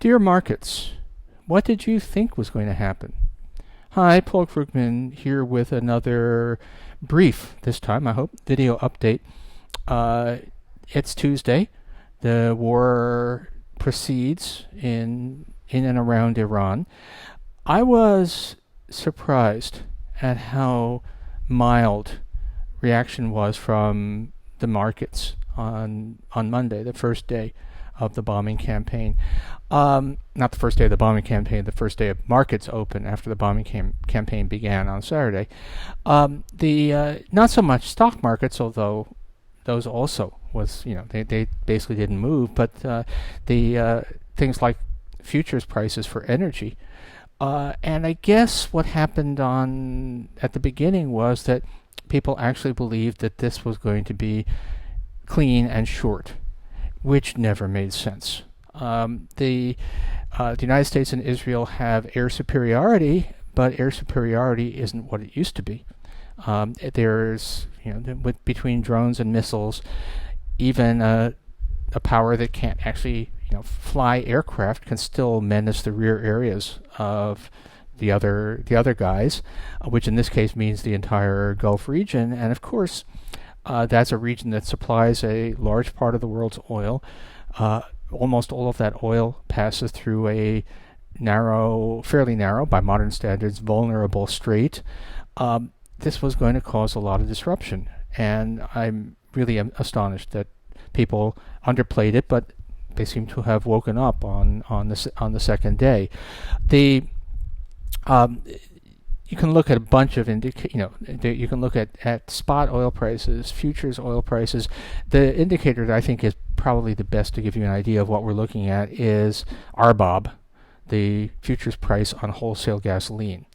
Dear markets, what did you think was going to happen? Hi, Paul Krugman here with another brief, this time I hope, video update. It's Tuesday. The war proceeds in and around Iran. I was surprised at how mild reaction was from the markets on Monday, the first day of the bombing campaign. Not the first day of the bombing campaign, the first day of markets open after the bombing campaign began on Saturday. The not so much stock markets, although those also was, they basically didn't move, but the things like futures prices for energy. And I guess what happened at the beginning was that people actually believed that this was going to be clean and short, which never made sense. The United States and Israel have air superiority, but air superiority isn't what it used to be. There's, between drones and missiles, even a power that can't actually, fly aircraft can still menace the rear areas of the other guys, which in this case means the entire Gulf region. And of course, that's a region that supplies a large part of the world's oil. Almost all of that oil passes through a fairly narrow, by modern standards, vulnerable strait. This was going to cause a lot of disruption, and I'm really astonished that people underplayed it, but they seem to have woken up on the second day. You can look at a bunch of you can look at spot oil prices, futures oil prices. The indicator that I think is probably the best to give you an idea of what we're looking at is RBOB, the futures price on wholesale gasoline,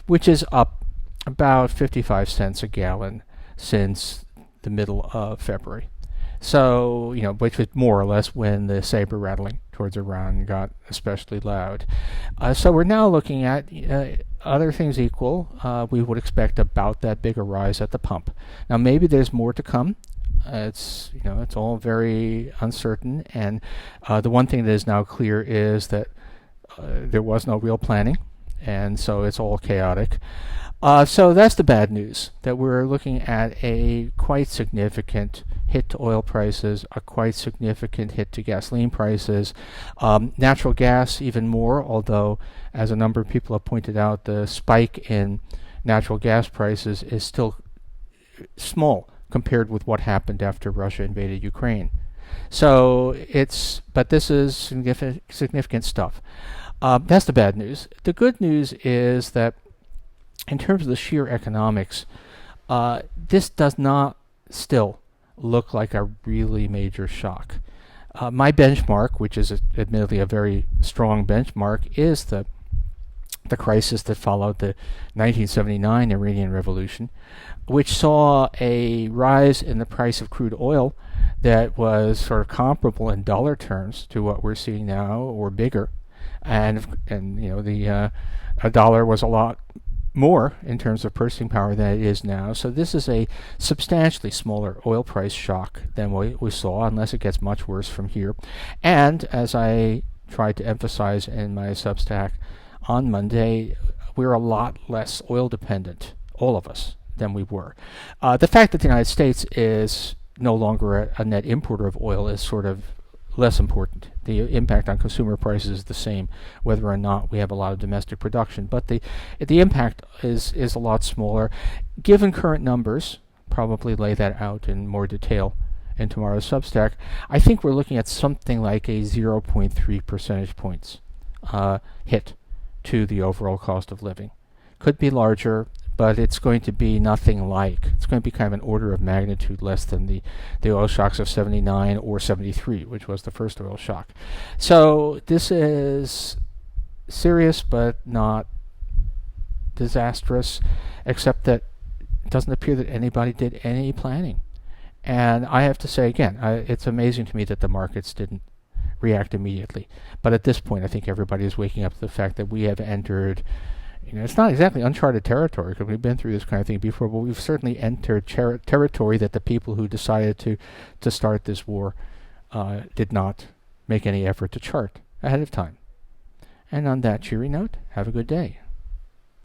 which is up about 55 cents a gallon since the middle of February. So, which was more or less when the saber rattling towards Iran got especially loud. So we're now looking at, other things equal, we would expect about that bigger rise at the pump. Now maybe there's more to come. It's all very uncertain, and the one thing that is now clear is that there was no real planning, and so it's all chaotic. So that's the bad news, that we're looking at a quite significant hit to oil prices, a quite significant hit to gasoline prices, natural gas even more, although as a number of people have pointed out, the spike in natural gas prices is still small compared with what happened after Russia invaded Ukraine. So but this is significant stuff. That's the bad news. The good news is that in terms of the sheer economics, this does not still look like a really major shock. My benchmark, which is admittedly a very strong benchmark, is the crisis that followed the 1979 Iranian Revolution, which saw a rise in the price of crude oil that was sort of comparable in dollar terms to what we're seeing now, or bigger, and a dollar was a lot more in terms of purchasing power than it is now. So this is a substantially smaller oil price shock than we saw, unless it gets much worse from here. And as I tried to emphasize in my Substack on Monday, we're a lot less oil dependent, all of us, than we were. The fact that the United States is no longer a net importer of oil is sort of less important. The impact on consumer prices is the same, whether or not we have a lot of domestic production. But the impact is a lot smaller. Given current numbers, probably lay that out in more detail in tomorrow's Substack, I think we're looking at something like a 0.3 percentage points hit to the overall cost of living. Could be larger, but it's going to be it's going to be kind of an order of magnitude less than the oil shocks of 79 or 73, which was the first oil shock. So this is serious, but not disastrous, except that it doesn't appear that anybody did any planning. And I have to say again, it's amazing to me that the markets didn't react immediately. But at this point, I think everybody is waking up to the fact that we have entered, it's not exactly uncharted territory, because we've been through this kind of thing before, but we've certainly entered territory that the people who decided to start this war did not make any effort to chart ahead of time. And on that cheery note, have a good day.